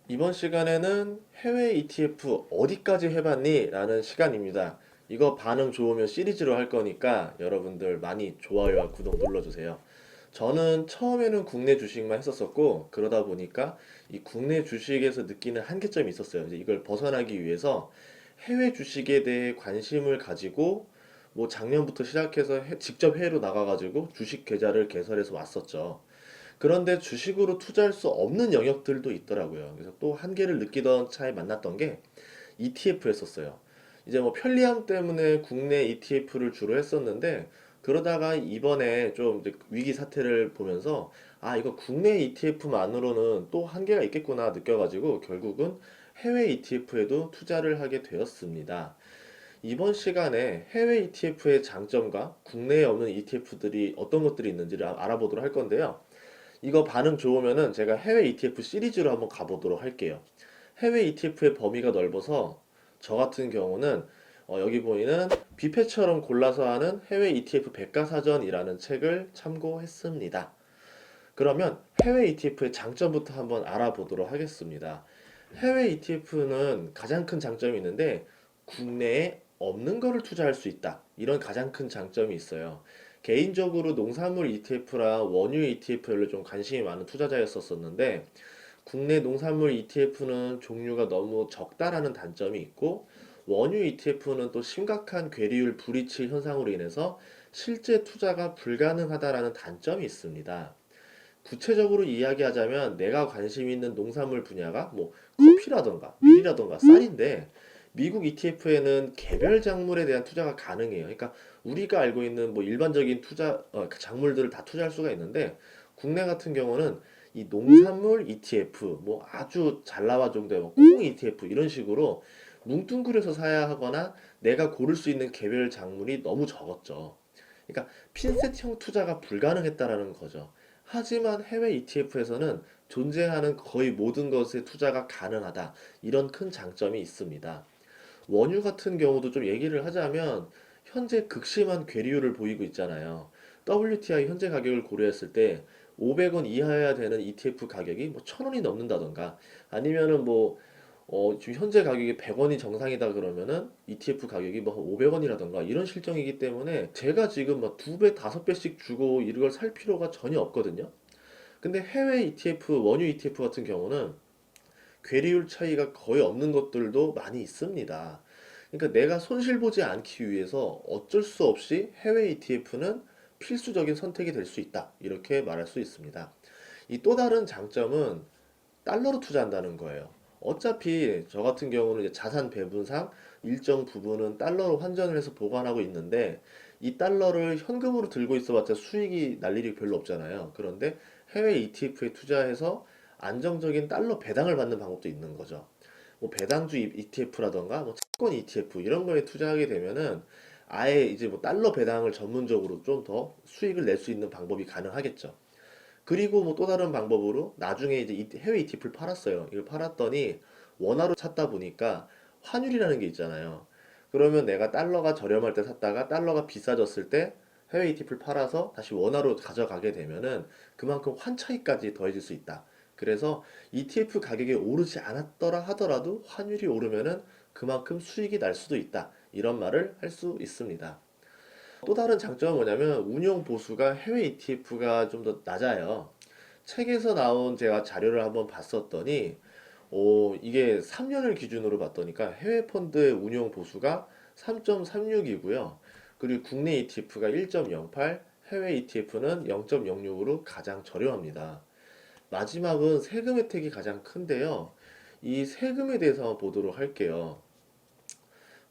이번 시간에는 해외 ETF 어디까지 해봤니? 라는 시간입니다. 이거 반응 좋으면 시리즈로 할 거니까 여러분들 많이 좋아요와 구독 눌러주세요. 저는 처음에는 국내 주식만 했었었고, 그러다 보니까 이 국내 주식에서 느끼는 한계점이 있었어요. 이제 이걸 벗어나기 위해서 해외 주식에 대해 관심을 가지고 뭐 작년부터 시작해서 직접 해외로 나가가지고 주식 계좌를 개설해서 왔었죠. 그런데 주식으로 투자할 수 없는 영역들도 있더라고요. 그래서 또 한계를 느끼던 차에 만났던 게 ETF였었어요. 이제 뭐 편리함 때문에 국내 ETF를 주로 했었는데 그러다가 이번에 좀 이제 위기 사태를 보면서 아, 이거 국내 ETF만으로는 또 한계가 있겠구나 느껴가지고 결국은 해외 ETF에도 투자를 하게 되었습니다. 이번 시간에 해외 ETF의 장점과 국내에 없는 ETF들이 어떤 것들이 있는지를 알아보도록 할 건데요. 이거 반응 좋으면은 제가 해외 ETF 시리즈로 한번 가보도록 할게요. 해외 ETF의 범위가 넓어서 저 같은 경우는 여기 보이는 뷔페처럼 골라서 하는 해외 ETF 백과사전이라는 책을 참고했습니다. 그러면 해외 ETF의 장점부터 한번 알아보도록 하겠습니다. 해외 ETF는 가장 큰 장점이 있는데 국내에 없는 거를 투자할 수 있다. 이런 가장 큰 장점이 있어요. 개인적으로 농산물 ETF랑 원유 ETF를 좀 관심이 많은 투자자였었는데 국내 농산물 ETF는 종류가 너무 적다라는 단점이 있고 원유 ETF는 또 심각한 괴리율 불이치 현상으로 인해서 실제 투자가 불가능하다라는 단점이 있습니다. 구체적으로 이야기하자면 내가 관심 있는 농산물 분야가 뭐 커피라던가 밀이라던가 쌀인데 미국 ETF에는 개별 작물에 대한 투자가 가능해요. 그러니까 우리가 알고 있는 뭐 일반적인 그 작물들을 다 투자할 수가 있는데 국내 같은 경우는 이 농산물 ETF 뭐 아주 잘 나와 정도의 뭐꽁 ETF 이런 식으로 뭉뚱그려서 사야 하거나 내가 고를 수 있는 개별 작물이 너무 적었죠. 그러니까 핀셋형 투자가 불가능했다라는 거죠. 하지만 해외 ETF에서는 존재하는 거의 모든 것에 투자가 가능하다. 이런 큰 장점이 있습니다. 원유 같은 경우도 좀 얘기를 하자면 현재 극심한 괴리율을 보이고 있잖아요. WTI 현재 가격을 고려했을 때 500원 이하여야 되는 ETF 가격이 뭐 1000원이 넘는다던가 아니면은 뭐 지금 현재 가격이 100원이 정상이다 그러면은 ETF 가격이 뭐 500원이라던가 이런 실정이기 때문에 제가 지금 막 2배, 5배씩 주고 이걸 살 필요가 전혀 없거든요. 근데 해외 ETF, 원유 ETF 같은 경우는 괴리율 차이가 거의 없는 것들도 많이 있습니다. 그러니까 내가 손실 보지 않기 위해서 어쩔 수 없이 해외 ETF는 필수적인 선택이 될 수 있다. 이렇게 말할 수 있습니다. 이 또 다른 장점은 달러로 투자한다는 거예요. 어차피 저 같은 경우는 이제 자산 배분상 일정 부분은 달러로 환전을 해서 보관하고 있는데 이 달러를 현금으로 들고 있어봤자 수익이 날 일이 별로 없잖아요. 그런데 해외 ETF에 투자해서 안정적인 달러 배당을 받는 방법도 있는 거죠. 뭐 배당주 ETF라던가 뭐 채권 ETF 이런 거에 투자하게 되면은 아예 이제 뭐 달러 배당을 전문적으로 좀 더 수익을 낼 수 있는 방법이 가능하겠죠. 그리고 뭐 또 다른 방법으로 나중에 이제 해외 ETF를 팔았어요. 이걸 팔았더니 원화로 찾다 보니까 환율이라는 게 있잖아요. 그러면 내가 달러가 저렴할 때 샀다가 달러가 비싸졌을 때 해외 ETF를 팔아서 다시 원화로 가져가게 되면은 그만큼 환차익까지 더해질 수 있다. 그래서 ETF 가격이 오르지 않았더라 하더라도 환율이 오르면은 그만큼 수익이 날 수도 있다. 이런 말을 할 수 있습니다. 또 다른 장점은 뭐냐면 운용 보수가 해외 ETF가 좀 더 낮아요. 책에서 나온 제가 자료를 한번 봤었더니 이게 3년을 기준으로 봤더니까 해외 펀드의 운용 보수가 3.36이고요. 그리고 국내 ETF가 1.08, 해외 ETF는 0.06으로 가장 저렴합니다. 마지막은 세금 혜택이 가장 큰데요. 이 세금에 대해서 한번 보도록 할게요.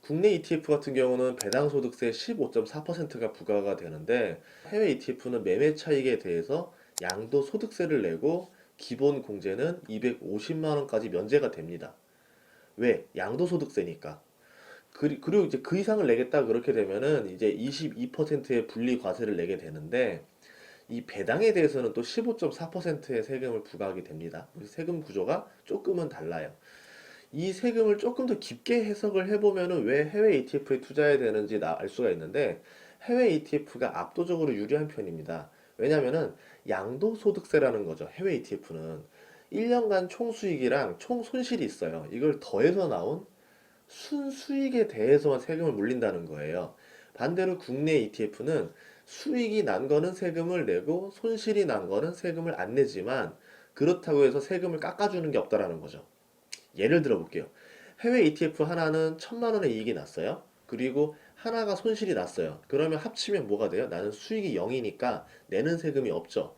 국내 ETF 같은 경우는 배당소득세 15.4%가 부과가 되는데 해외 ETF는 매매 차익에 대해서 양도소득세를 내고 기본 공제는 250만 원까지 면제가 됩니다. 왜? 양도소득세니까. 그리고 이제 그 이상을 내겠다 그렇게 되면은 이제 22%의 분리과세를 내게 되는데 이 배당에 대해서는 또 15.4%의 세금을 부과하게 됩니다. 세금 구조가 조금은 달라요. 이 세금을 조금 더 깊게 해석을 해보면은 왜 해외 ETF에 투자해야 되는지 알 수가 있는데 해외 ETF가 압도적으로 유리한 편입니다. 왜냐면은 양도소득세라는 거죠. 해외 ETF는 1년간 총 수익이랑 총 손실이 있어요. 이걸 더해서 나온 순수익에 대해서만 세금을 물린다는 거예요. 반대로 국내 ETF는 수익이 난 거는 세금을 내고 손실이 난 거는 세금을 안 내지만 그렇다고 해서 세금을 깎아주는 게 없다라는 거죠. 예를 들어 볼게요. 해외 ETF 하나는 1,000만 원의 이익이 났어요. 그리고 하나가 손실이 났어요. 그러면 합치면 뭐가 돼요? 나는 수익이 0이니까 내는 세금이 없죠.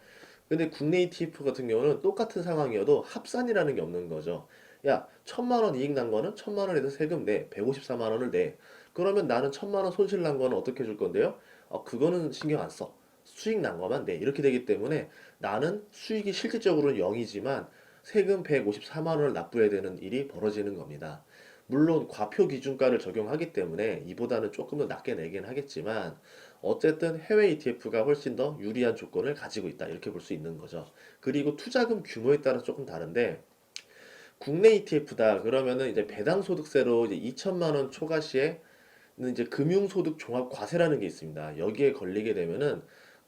근데 국내 ETF 같은 경우는 똑같은 상황이어도 합산이라는 게 없는 거죠. 야, 1,000만 원 이익 난 거는 1,000만 원에서 세금 내. 154만 원을 내. 그러면 나는 1,000만 원 손실 난 거는 어떻게 해줄 건데요? 그거는 신경 안 써. 수익 난 거만 내. 이렇게 되기 때문에 나는 수익이 실질적으로는 0이지만 세금 154만 원을 납부해야 되는 일이 벌어지는 겁니다. 물론 과표 기준가를 적용하기 때문에 이보다는 조금 더 낮게 내긴 하겠지만 어쨌든 해외 ETF가 훨씬 더 유리한 조건을 가지고 있다 이렇게 볼 수 있는 거죠. 그리고 투자금 규모에 따라 조금 다른데 국내 ETF다 그러면은 이제 배당 소득세로 이제 2천만 원 초과 시에는 이제 금융소득 종합 과세라는 게 있습니다. 여기에 걸리게 되면은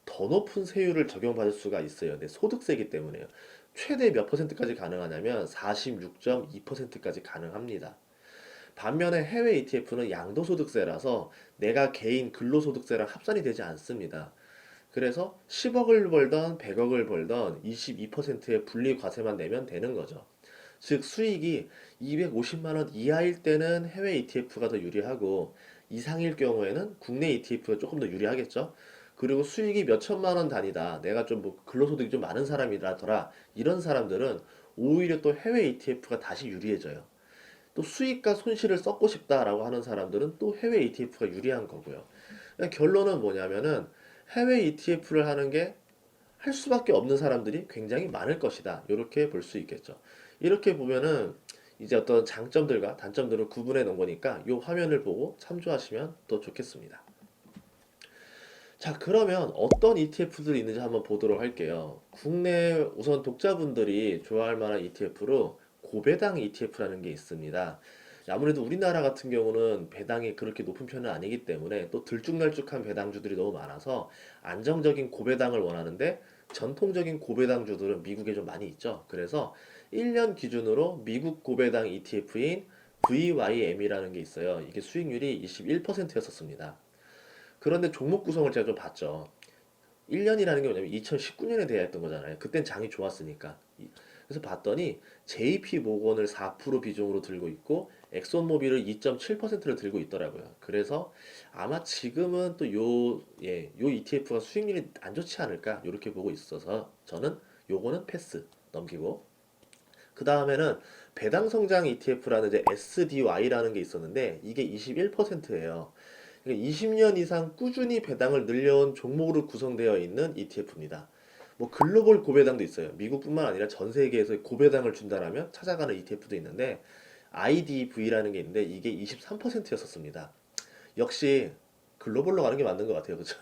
더 높은 세율을 적용받을 수가 있어요. 근데 소득세이기 때문에요. 최대 몇 퍼센트까지 가능하냐면 46.2%까지 가능합니다. 반면에 해외 ETF는 양도소득세라서 내가 개인 근로소득세랑 합산이 되지 않습니다. 그래서 10억을 벌던 100억을 벌던 22%의 분리과세만 내면 되는 거죠. 즉 수익이 250만 원 이하일 때는 해외 ETF가 더 유리하고 이상일 경우에는 국내 ETF가 조금 더 유리하겠죠. 그리고 수익이 몇 천만 원 단위다. 내가 좀 뭐 근로소득이 좀 많은 사람이라더라. 이런 사람들은 오히려 또 해외 ETF가 다시 유리해져요. 또 수익과 손실을 섞고 싶다라고 하는 사람들은 또 해외 ETF가 유리한 거고요. 그러니까 결론은 뭐냐면은 해외 ETF를 하는 게 할 수밖에 없는 사람들이 굉장히 많을 것이다. 이렇게 볼 수 있겠죠. 이렇게 보면은 이제 어떤 장점들과 단점들을 구분해 놓은 거니까 이 화면을 보고 참조하시면 더 좋겠습니다. 자, 그러면 어떤 ETF들이 있는지 한번 보도록 할게요. 국내 우선 독자분들이 좋아할 만한 ETF로 고배당 ETF라는 게 있습니다. 아무래도 우리나라 같은 경우는 배당이 그렇게 높은 편은 아니기 때문에 또 들쭉날쭉한 배당주들이 너무 많아서 안정적인 고배당을 원하는데 전통적인 고배당주들은 미국에 좀 많이 있죠. 그래서 1년 기준으로 미국 고배당 ETF인 VYM이라는 게 있어요. 이게 수익률이 21%였었습니다. 그런데 종목 구성을 제가 좀 봤죠. 1년이라는 게 뭐냐면 2019년에 대야 했던 거잖아요. 그땐 장이 좋았으니까. 그래서 봤더니 JP 모건을 4% 비중으로 들고 있고 엑손모빌을 2.7%를 들고 있더라고요. 그래서 아마 지금은 또 요 ETF가 수익률이 안 좋지 않을까 이렇게 보고 있어서 저는 요거는 패스 넘기고 그 다음에는 배당 성장 ETF라는 이제 SDY라는 게 있었는데 이게 21%예요. 20년 이상 꾸준히 배당을 늘려온 종목으로 구성되어 있는 ETF입니다. 뭐 글로벌 고배당도 있어요. 미국뿐만 아니라 전 세계에서 고배당을 준다라면 찾아가는 ETF도 있는데 IDV라는 게 있는데 이게 23%였었습니다. 역시 글로벌로 가는 게 맞는 것 같아요. 그렇죠?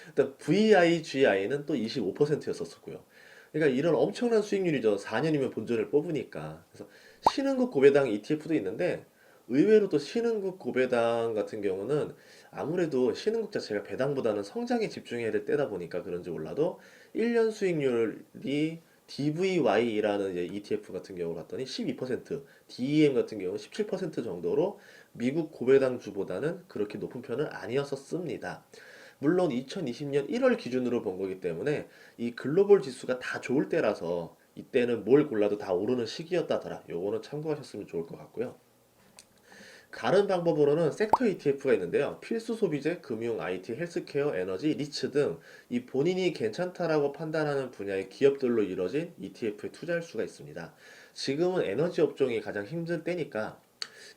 일단 VIGI는 또 25%였었고요. 그러니까 이런 엄청난 수익률이죠. 4년이면 본전을 뽑으니까. 그래서 신흥국 고배당 ETF도 있는데 의외로 또 신흥국 고배당 같은 경우는 아무래도 신흥국 자체가 배당보다는 성장에 집중해야 될 때다 보니까 그런지 몰라도 1년 수익률이 DVY라는 이제 ETF 같은 경우 봤더니 12%, DEM 같은 경우는 17% 정도로 미국 고배당 주보다는 그렇게 높은 편은 아니었었습니다. 물론 2020년 1월 기준으로 본 거기 때문에 이 글로벌 지수가 다 좋을 때라서 이때는 뭘 골라도 다 오르는 시기였다더라. 요거는 참고하셨으면 좋을 것 같고요. 다른 방법으로는 섹터 ETF가 있는데요. 필수 소비재, 금융, IT, 헬스케어, 에너지, 리츠 등 이 본인이 괜찮다라고 판단하는 분야의 기업들로 이뤄진 ETF에 투자할 수가 있습니다. 지금은 에너지 업종이 가장 힘들 때니까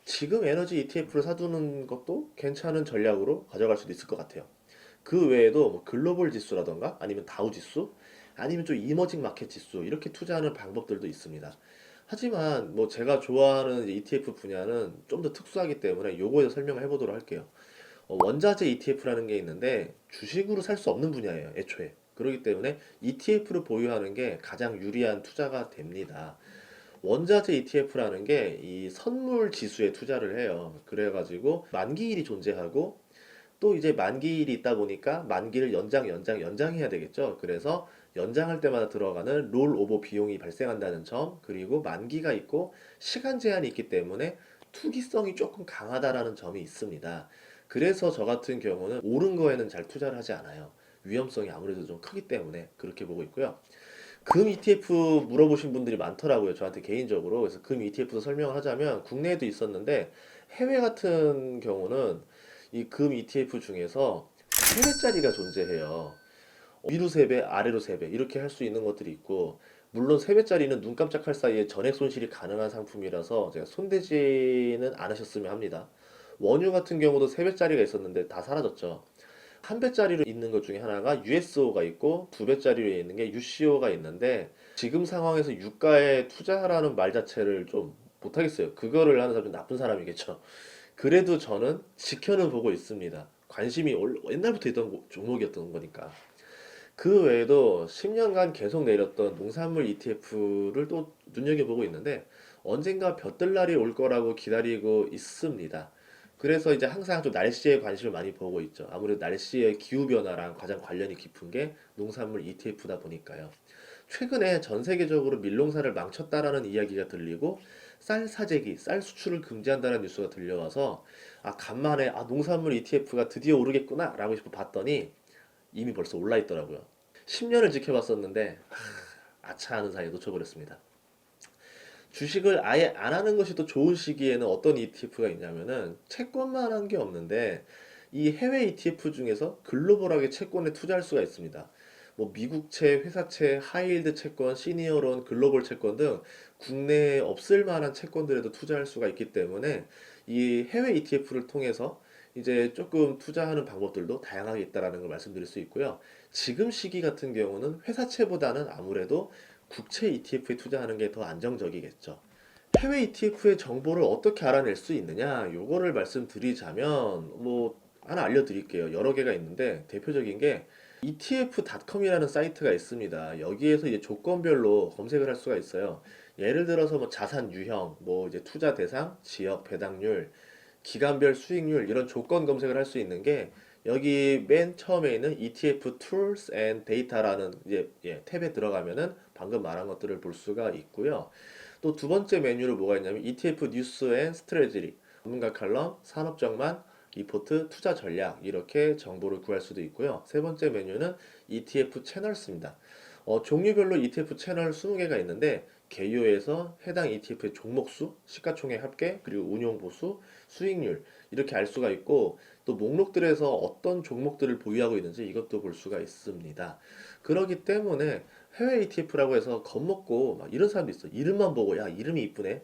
지금 에너지 ETF를 사두는 것도 괜찮은 전략으로 가져갈 수도 있을 것 같아요. 그 외에도 뭐 글로벌 지수라던가 아니면 다우 지수 아니면 좀 이머징 마켓 지수 이렇게 투자하는 방법들도 있습니다. 하지만 뭐 제가 좋아하는 ETF 분야는 좀 더 특수하기 때문에 요거에 설명을 해보도록 할게요. 원자재 ETF라는 게 있는데 주식으로 살 수 없는 분야예요, 애초에. 그렇기 때문에 ETF를 보유하는 게 가장 유리한 투자가 됩니다. 원자재 ETF라는 게 이 선물 지수에 투자를 해요. 그래가지고 만기일이 존재하고 또 이제 만기일이 있다 보니까 만기를 연장해야 되겠죠. 그래서 연장할 때마다 들어가는 롤오버 비용이 발생한다는 점, 그리고 만기가 있고 시간 제한이 있기 때문에 투기성이 조금 강하다라는 점이 있습니다. 그래서 저 같은 경우는 옳은 거에는 잘 투자를 하지 않아요. 위험성이 아무래도 좀 크기 때문에 그렇게 보고 있고요. 금 ETF 물어보신 분들이 많더라고요. 저한테 개인적으로. 그래서 금 ETF도 설명을 하자면 국내에도 있었는데 해외 같은 경우는 이 금 ETF 중에서 세배짜리가 존재해요. 위로 3배, 아래로 3배 이렇게 할 수 있는 것들이 있고, 물론 3배짜리는 눈 깜짝할 사이에 전액 손실이 가능한 상품이라서 제가 손대지는 않으셨으면 합니다. 원유 같은 경우도 3배짜리가 있었는데 다 사라졌죠. 한 배짜리로 있는 것 중에 하나가 USO가 있고, 2배짜리로 있는 게 UCO가 있는데, 지금 상황에서 유가에 투자하라는 말 자체를 좀 못하겠어요. 그거를 하는 사람은 나쁜 사람이겠죠. 그래도 저는 지켜는 보고 있습니다. 관심이 옛날부터 있던 종목이었던 거니까. 그 외에도 10년간 계속 내렸던 농산물 ETF를 또 눈여겨보고 있는데, 언젠가 볕들 날이 올 거라고 기다리고 있습니다. 그래서 이제 항상 좀 날씨에 관심을 많이 보고 있죠. 아무래도 날씨의 기후변화랑 가장 관련이 깊은 게 농산물 ETF다 보니까요. 최근에 전 세계적으로 밀농사를 망쳤다라는 이야기가 들리고, 쌀 사재기, 쌀 수출을 금지한다는 뉴스가 들려와서, 간만에 농산물 ETF가 드디어 오르겠구나 라고 싶어 봤더니 이미 벌써 올라 있더라고요. 10년을 지켜봤었는데 아차 하는 사이에 놓쳐버렸습니다. 주식을 아예 안 하는 것이 더 좋은 시기에는 어떤 ETF가 있냐면은 채권만 한 게 없는데, 이 해외 ETF 중에서 글로벌하게 채권에 투자할 수가 있습니다. 뭐 미국채, 회사채, 하이힐드 채권, 시니어론, 글로벌 채권 등 국내에 없을 만한 채권들에도 투자할 수가 있기 때문에 이 해외 ETF를 통해서 이제 조금 투자하는 방법들도 다양하게 있다라는 걸 말씀드릴 수 있고요. 지금 시기 같은 경우는 회사채보다는 아무래도 국채 ETF에 투자하는 게 더 안정적이겠죠. 해외 ETF의 정보를 어떻게 알아낼 수 있느냐? 요거를 말씀드리자면 뭐 하나 알려드릴게요. 여러 개가 있는데 대표적인 게 ETF.com이라는 사이트가 있습니다. 여기에서 이제 조건별로 검색을 할 수가 있어요. 예를 들어서 뭐 자산 유형, 뭐 이제 투자 대상, 지역 배당률, 기간별 수익률 이런 조건 검색을 할 수 있는 게 여기 맨 처음에 있는 ETF Tools and Data라는 이제 탭에 들어가면은 방금 말한 것들을 볼 수가 있고요. 또 두 번째 메뉴로 뭐가 있냐면 ETF News and Strategy, 전문가 칼럼, 산업정만, 리포트, 투자 전략 이렇게 정보를 구할 수도 있고요. 세 번째 메뉴는 ETF 채널스입니다. 종류별로 ETF 채널 20개가 있는데 개요에서 해당 ETF의 종목 수, 시가총액 합계, 그리고 운용 보수, 수익률 이렇게 알 수가 있고, 또 목록들에서 어떤 종목들을 보유하고 있는지 이것도 볼 수가 있습니다. 그렇기 때문에 해외 ETF라고 해서 겁먹고 막 이런 사람도 있어. 이름만 보고 야 이름이 이쁘네,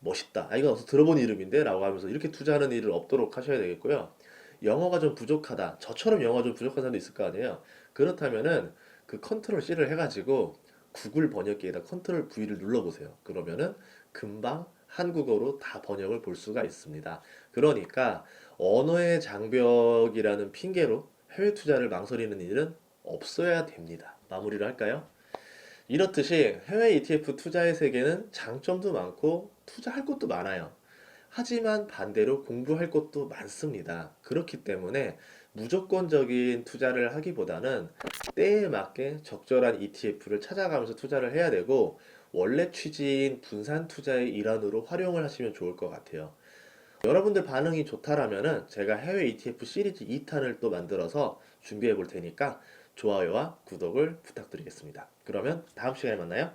멋있다, 이건 어디서 들어본 이름인데 라고 하면서 이렇게 투자하는 일을 없도록 하셔야 되겠고요. 영어가 좀 부족하다, 저처럼 영어가 좀 부족한 사람도 있을 거 아니에요. 그렇다면은 그 컨트롤 C를 해가지고 구글 번역기에다 컨트롤 V를 눌러보세요. 그러면은 금방 한국어로 다 번역을 볼 수가 있습니다. 그러니까 언어의 장벽이라는 핑계로 해외 투자를 망설이는 일은 없어야 됩니다. 마무리를 할까요? 이렇듯이 해외 ETF 투자의 세계는 장점도 많고 투자할 것도 많아요. 하지만 반대로 공부할 것도 많습니다. 그렇기 때문에 무조건적인 투자를 하기보다는 때에 맞게 적절한 ETF를 찾아가면서 투자를 해야 되고, 원래 취지인 분산 투자의 일환으로 활용을 하시면 좋을 것 같아요. 여러분들 반응이 좋다라면은 제가 해외 ETF 시리즈 2탄을 또 만들어서 준비해 볼 테니까 좋아요와 구독을 부탁드리겠습니다. 그러면 다음 시간에 만나요.